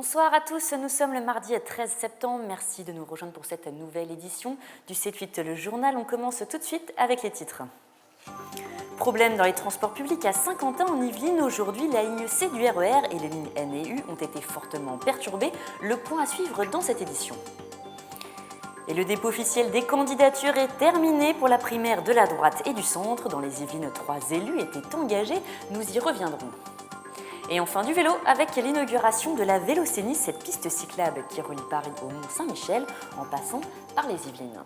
Bonsoir à tous, nous sommes le mardi 13 septembre. Merci de nous rejoindre pour cette nouvelle édition du 7-8 Le Journal. On commence tout de suite avec les titres. Problème dans les transports publics à Saint-Quentin en Yvelines. Aujourd'hui, la ligne C du RER et les lignes N et U ont été fortement perturbées. Le point à suivre dans cette édition. Et le dépôt officiel des candidatures est terminé pour la primaire de la droite et du centre. Dans les Yvelines, 3 élus étaient engagés. Nous y reviendrons. Et enfin du vélo avec l'inauguration de la Vélocénie, cette piste cyclable qui relie Paris au Mont-Saint-Michel en passant par les Yvelines.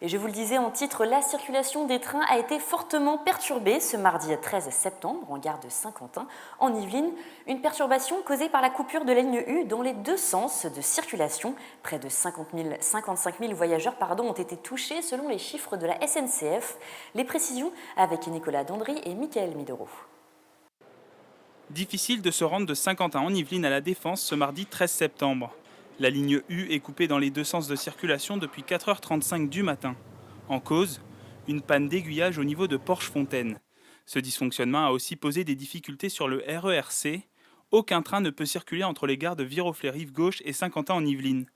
Et je vous le disais en titre, la circulation des trains a été fortement perturbée ce mardi 13 septembre en gare de Saint-Quentin en Yvelines. Une perturbation causée par la coupure de la ligne U dans les deux sens de circulation. Près de 55 000 voyageurs ont été touchés selon les chiffres de la SNCF. Les précisions avec Nicolas Dandry et Mickaël Midoro. Difficile de se rendre de Saint-Quentin en Yvelines à la Défense ce mardi 13 septembre. La ligne U est coupée dans les deux sens de circulation depuis 4h35 du matin. En cause, une panne d'aiguillage au niveau de Porche-Fontaine. Ce dysfonctionnement a aussi posé des difficultés sur le RER-C. Aucun train ne peut circuler entre les gares de Viroflay-Rive Gauche et Saint-Quentin en Yvelines.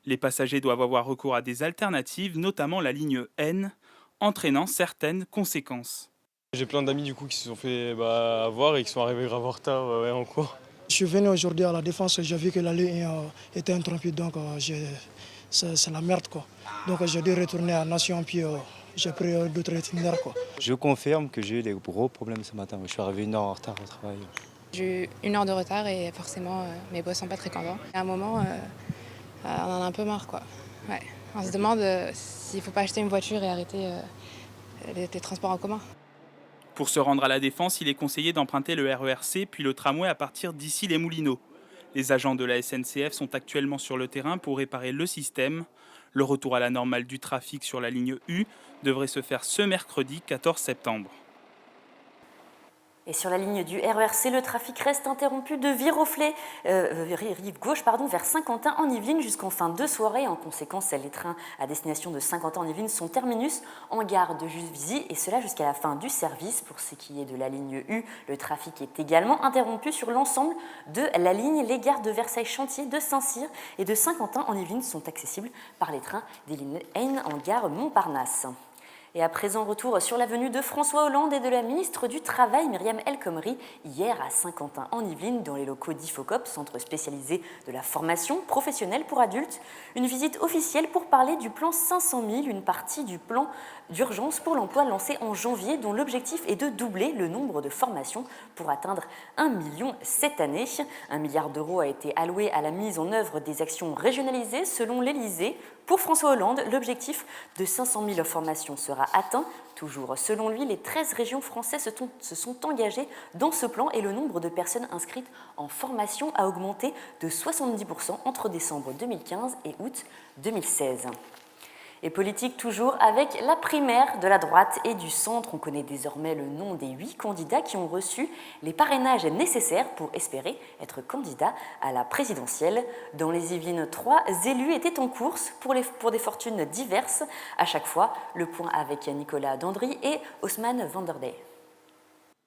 Les passagers doivent avoir recours à des alternatives, notamment la ligne N, entraînant certaines conséquences. J'ai plein d'amis du coup qui se sont fait avoir et qui sont arrivés grave en retard en cours. Je suis venu aujourd'hui à la Défense, j'ai vu que la ligne était interrompue, donc c'est la merde quoi. Donc j'ai dû retourner à Nation, puis j'ai pris d'autres itinéraires quoi. Je confirme que j'ai eu des gros problèmes ce matin. Je suis arrivé 1 heure en retard au travail. J'ai eu 1 heure de retard et forcément mes boss sont pas très contents. À un moment, on en a un peu marre quoi. Ouais. On se demande s'il faut pas acheter une voiture et arrêter les transports en commun. Pour se rendre à la Défense, il est conseillé d'emprunter le RER-C puis le tramway à partir d'ici les Moulineaux. Les agents de la SNCF sont actuellement sur le terrain pour réparer le système. Le retour à la normale du trafic sur la ligne U devrait se faire ce mercredi 14 septembre. Et sur la ligne du RER-C, le trafic reste interrompu de Viroflay, rive gauche, vers Saint-Quentin en Yvelines jusqu'en fin de soirée. En conséquence, les trains à destination de Saint-Quentin en Yvelines sont terminus en gare de Juvisy et cela jusqu'à la fin du service. Pour ce qui est de la ligne U, le trafic est également interrompu sur l'ensemble de la ligne. Les gares de Versailles-Chantier, de Saint-Cyr et de Saint-Quentin en Yvelines sont accessibles par les trains des lignes N en gare Montparnasse. Et à présent, retour sur la venue de François Hollande et de la ministre du Travail, Myriam El Khomri, hier à Saint-Quentin en Yvelines, dans les locaux d'IFOCOP, centre spécialisé de la formation professionnelle pour adultes. Une visite officielle pour parler du plan 500 000, une partie du plan d'urgence pour l'emploi lancé en janvier, dont l'objectif est de doubler le nombre de formations pour atteindre 1 million cette année. 1 milliard d'euros a été alloué à la mise en œuvre des actions régionalisées selon l'Élysée. Pour François Hollande, l'objectif de 500 000 formations sera atteint. Toujours selon lui, les 13 régions françaises se sont engagées dans ce plan et le nombre de personnes inscrites en formation a augmenté de 70% entre décembre 2015 et août 2016. Et politique toujours avec la primaire de la droite et du centre. On connaît désormais le nom des 8 candidats qui ont reçu les parrainages nécessaires pour espérer être candidats à la présidentielle. Dans les Yvelines, 3 élus étaient en course pour des fortunes diverses. À chaque fois, le point avec Nicolas Dandry et Haussmann Vanderdey.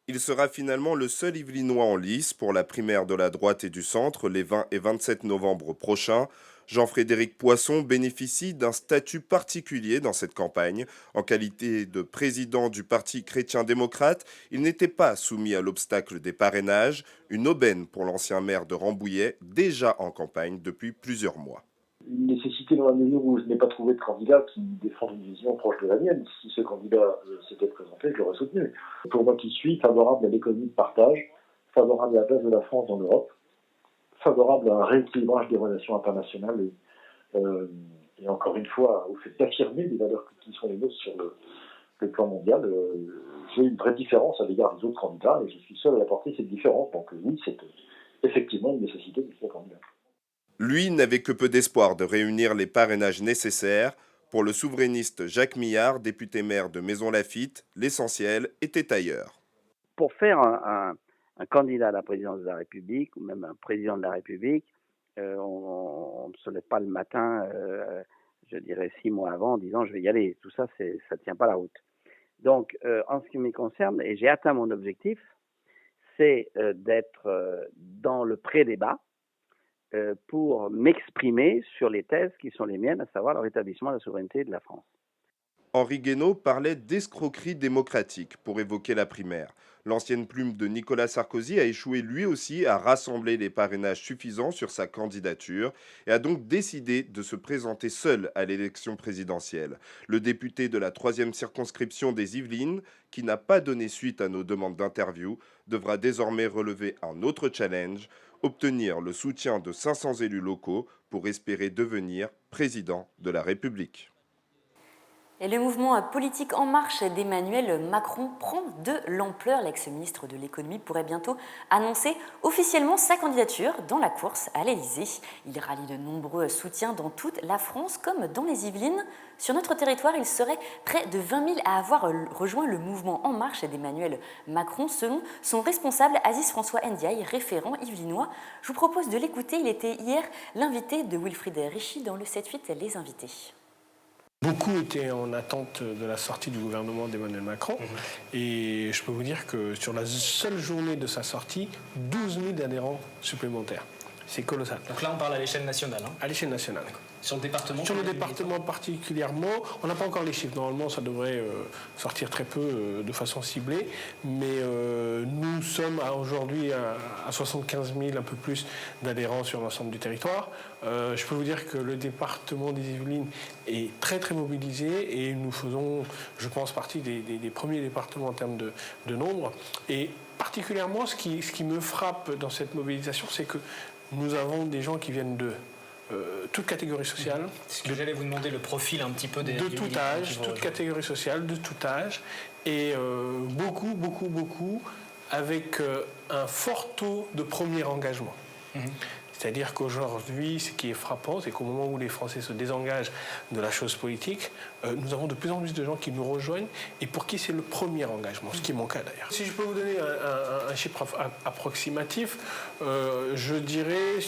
Il sera finalement le seul Yvelinois en lice pour la primaire de la droite et du centre les 20 et 27 novembre prochains. Jean-Frédéric Poisson bénéficie d'un statut particulier dans cette campagne. En qualité de président du Parti chrétien-démocrate, il n'était pas soumis à l'obstacle des parrainages, une aubaine pour l'ancien maire de Rambouillet, déjà en campagne depuis plusieurs mois. Une nécessité dans la mesure où je n'ai pas trouvé de candidat qui défende une vision proche de la mienne. Si ce candidat s'était présenté, je l'aurais soutenu. Pour moi qui suis favorable à l'économie de partage, favorable à la place de la France dans l'Europe, favorable à un rééquilibrage des relations internationales et encore une fois au fait d'affirmer des valeurs qui sont les nôtres sur le plan mondial. J'ai une vraie différence à l'égard des autres candidats et je suis seul à apporter cette différence. Donc oui, c'est effectivement une nécessité de ce candidat. Lui n'avait que peu d'espoir de réunir les parrainages nécessaires. Pour le souverainiste Jacques Millard, député maire de Maisons-Laffitte, l'essentiel était ailleurs. Pour faire un candidat à la présidence de la République, ou même un président de la République, on ne se lève pas le matin, je dirais 6 mois avant, en disant je vais y aller. Tout ça, ça ne tient pas la route. Donc, en ce qui me concerne, et j'ai atteint mon objectif, c'est d'être dans le pré-débat, pour m'exprimer sur les thèses qui sont les miennes, à savoir le rétablissement de la souveraineté de la France. Henri Guénaud parlait d'escroquerie démocratique pour évoquer la primaire. L'ancienne plume de Nicolas Sarkozy a échoué lui aussi à rassembler les parrainages suffisants sur sa candidature et a donc décidé de se présenter seul à l'élection présidentielle. Le député de la 3e circonscription des Yvelines, qui n'a pas donné suite à nos demandes d'interview, devra désormais relever un autre challenge, obtenir le soutien de 500 élus locaux pour espérer devenir président de la République. Et le mouvement politique En Marche d'Emmanuel Macron prend de l'ampleur. L'ex-ministre de l'économie pourrait bientôt annoncer officiellement sa candidature dans la course à l'Élysée. Il rallie de nombreux soutiens dans toute la France comme dans les Yvelines. Sur notre territoire, il serait près de 20 000 à avoir rejoint le mouvement En Marche d'Emmanuel Macron, selon son responsable Aziz-François Ndiaye, référent yvelinois. Je vous propose de l'écouter. Il était hier l'invité de Wilfried Richy dans le 7-8 Les Invités. Beaucoup étaient en attente de la sortie du gouvernement d'Emmanuel Macron. Et je peux vous dire que sur la seule journée de sa sortie, 12 000 adhérents supplémentaires. C'est colossal. Donc là, on parle à l'échelle nationale. À l'échelle nationale. Sur le département? Sur le département particulièrement, on n'a pas encore les chiffres. Normalement, ça devrait sortir très peu de façon ciblée. Mais nous sommes aujourd'hui à 75 000, un peu plus, d'adhérents sur l'ensemble du territoire. Je peux vous dire que le département des Yvelines est très très mobilisé et nous faisons, je pense, partie des premiers départements en termes de nombre. Et particulièrement, ce qui me frappe dans cette mobilisation, c'est que nous avons des gens qui viennent de toute catégorie sociale. Ce que j'allais vous demander, le profil un petit peu des... De tout âge, toute catégorie sociale, de tout âge. Et beaucoup avec un fort taux de premier engagement. C'est-à-dire qu'aujourd'hui, ce qui est frappant, c'est qu'au moment où les Français se désengagent de la chose politique, nous avons de plus en plus de gens qui nous rejoignent et pour qui c'est le premier engagement, ce qui est mon cas d'ailleurs. Si je peux vous donner un chiffre approximatif, je dirais,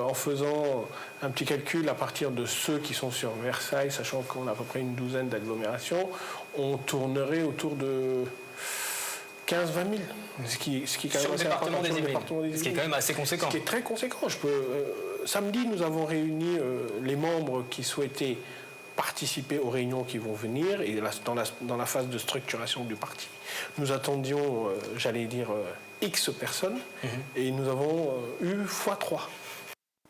en faisant un petit calcul à partir de ceux qui sont sur Versailles, sachant qu'on a à peu près une douzaine d'agglomérations, on tournerait autour de 15-20 000, ce qui est quand même assez important sur le département des Yvelines. Ce qui est quand même assez conséquent. Ce qui est très conséquent. Samedi, nous avons réuni les membres qui souhaitaient participer aux réunions qui vont venir et dans la phase de structuration du parti. Nous attendions, X personnes et nous avons eu x3.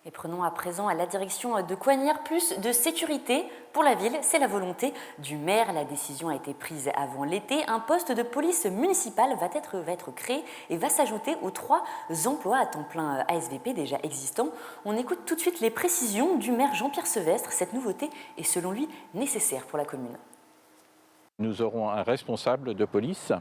Et prenons à présent à la direction de Coignères plus de sécurité. Pour la ville, c'est la volonté du maire. La décision a été prise avant l'été. Un poste de police municipale va être créé et va s'ajouter aux 3 emplois à temps plein ASVP déjà existants. On écoute tout de suite les précisions du maire Jean-Pierre Sevestre. Cette nouveauté est selon lui nécessaire pour la commune. Nous aurons un responsable de police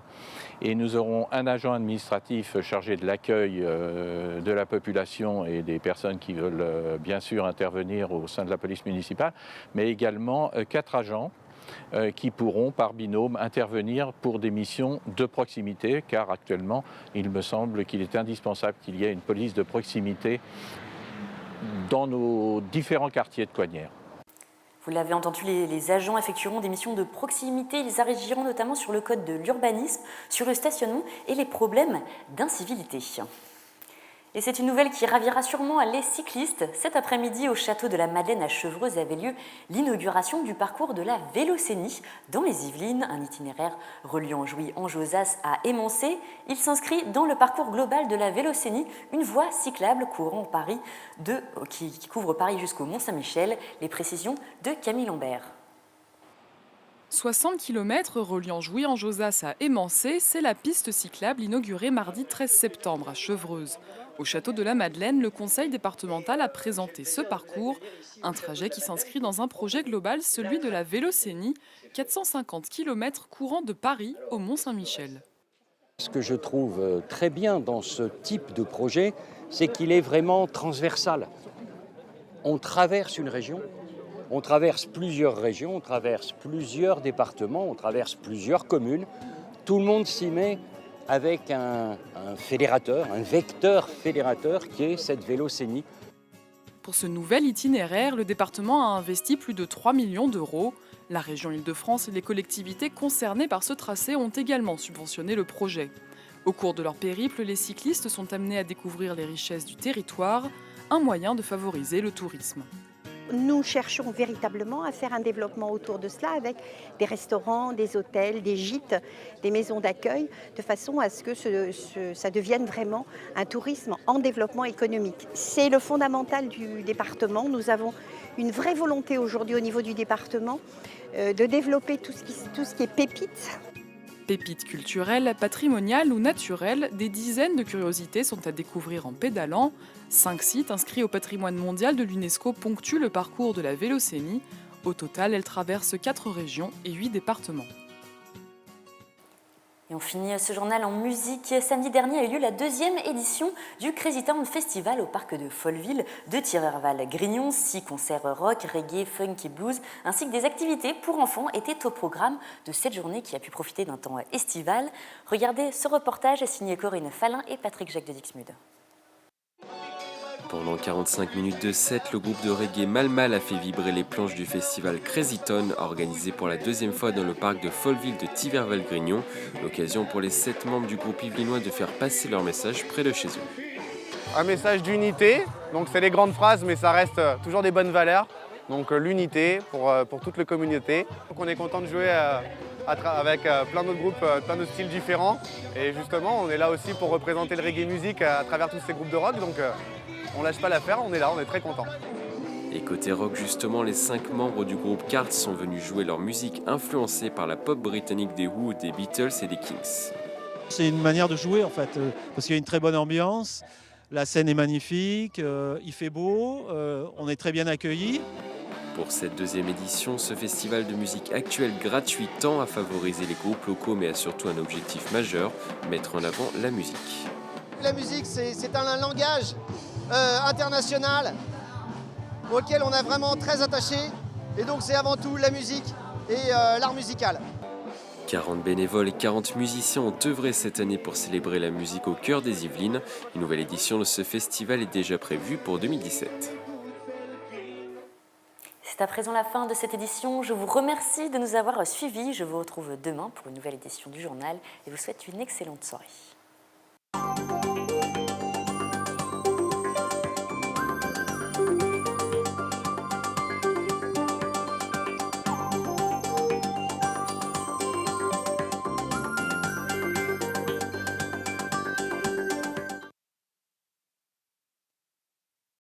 et nous aurons un agent administratif chargé de l'accueil de la population et des personnes qui veulent bien sûr intervenir au sein de la police municipale, mais également 4 agents qui pourront par binôme intervenir pour des missions de proximité, car actuellement il me semble qu'il est indispensable qu'il y ait une police de proximité dans nos différents quartiers de Coignères. Vous l'avez entendu, les agents effectueront des missions de proximité. Ils agiront notamment sur le code de l'urbanisme, sur le stationnement et les problèmes d'incivilité. Et c'est une nouvelle qui ravira sûrement les cyclistes. Cet après-midi, au château de la Madeleine à Chevreuse avait lieu l'inauguration du parcours de la Vélocénie dans les Yvelines, un itinéraire reliant Jouy-en-Josas à Émancé. Il s'inscrit dans le parcours global de la Vélocénie, une voie cyclable qui couvre Paris jusqu'au Mont-Saint-Michel. Les précisions de Camille Lambert. 60 km reliant Jouy-en-Josas à Émancé, c'est la piste cyclable inaugurée mardi 13 septembre à Chevreuse. Au château de la Madeleine, le conseil départemental a présenté ce parcours, un trajet qui s'inscrit dans un projet global, celui de la Vélocénie, 450 km courant de Paris au Mont-Saint-Michel. Ce que je trouve très bien dans ce type de projet, c'est qu'il est vraiment transversal. On traverse une région. On traverse plusieurs régions, on traverse plusieurs départements, on traverse plusieurs communes. Tout le monde s'y met avec un fédérateur, un vecteur fédérateur qui est cette Vélocénie. Pour ce nouvel itinéraire, le département a investi plus de 3 millions d'euros. La région Île-de-France et les collectivités concernées par ce tracé ont également subventionné le projet. Au cours de leur périple, les cyclistes sont amenés à découvrir les richesses du territoire, un moyen de favoriser le tourisme. Nous cherchons véritablement à faire un développement autour de cela avec des restaurants, des hôtels, des gîtes, des maisons d'accueil, de façon à ce que ça devienne vraiment un tourisme en développement économique. C'est le fondamental du département. Nous avons une vraie volonté aujourd'hui au niveau du département de développer tout ce qui est pépites. Pépites culturelles, patrimoniales ou naturelles, des dizaines de curiosités sont à découvrir en pédalant. 5 sites inscrits au patrimoine mondial de l'UNESCO ponctuent le parcours de la Vélocénie. Au total, elle traverse 4 régions et 8 départements. Et on finit ce journal en musique. Samedi dernier a eu lieu la 2e édition du Crazy Town Festival au parc de Folleville de Thiverval-Grignon. 6 concerts rock, reggae, funk et blues, ainsi que des activités pour enfants étaient au programme de cette journée qui a pu profiter d'un temps estival. Regardez ce reportage signé Corinne Fallin et Patrick Jacques de Dixmude. Pendant 45 minutes de set, le groupe de reggae Mal Mal a fait vibrer les planches du festival Crazy Town, organisé pour la 2e fois dans le parc de Folleville de Thiverval-Grignon. L'occasion pour les 7 membres du groupe yvelinois de faire passer leur message près de chez eux. Un message d'unité, donc c'est des grandes phrases mais ça reste toujours des bonnes valeurs. Donc l'unité pour toute la communauté. Donc on est content de jouer avec plein d'autres groupes, plein de styles différents. Et justement on est là aussi pour représenter le reggae music à travers tous ces groupes de rock. Donc on lâche pas l'affaire, on est là, on est très contents. Et côté rock, justement, les 5 membres du groupe Cards sont venus jouer leur musique influencée par la pop britannique des Who, des Beatles et des Kings. C'est une manière de jouer en fait, parce qu'il y a une très bonne ambiance, la scène est magnifique, il fait beau, on est très bien accueillis. Pour cette 2e édition, ce festival de musique actuelle gratuit tend à favoriser les groupes locaux, mais a surtout un objectif majeur, mettre en avant la musique. La musique, c'est un langage international auquel on est vraiment très attaché. Et donc c'est avant tout la musique et l'art musical. 40 bénévoles et 40 musiciens ont œuvré cette année pour célébrer la musique au cœur des Yvelines. Une nouvelle édition de ce festival est déjà prévue pour 2017. C'est à présent la fin de cette édition. Je vous remercie de nous avoir suivis. Je vous retrouve demain pour une nouvelle édition du journal et vous souhaite une excellente soirée.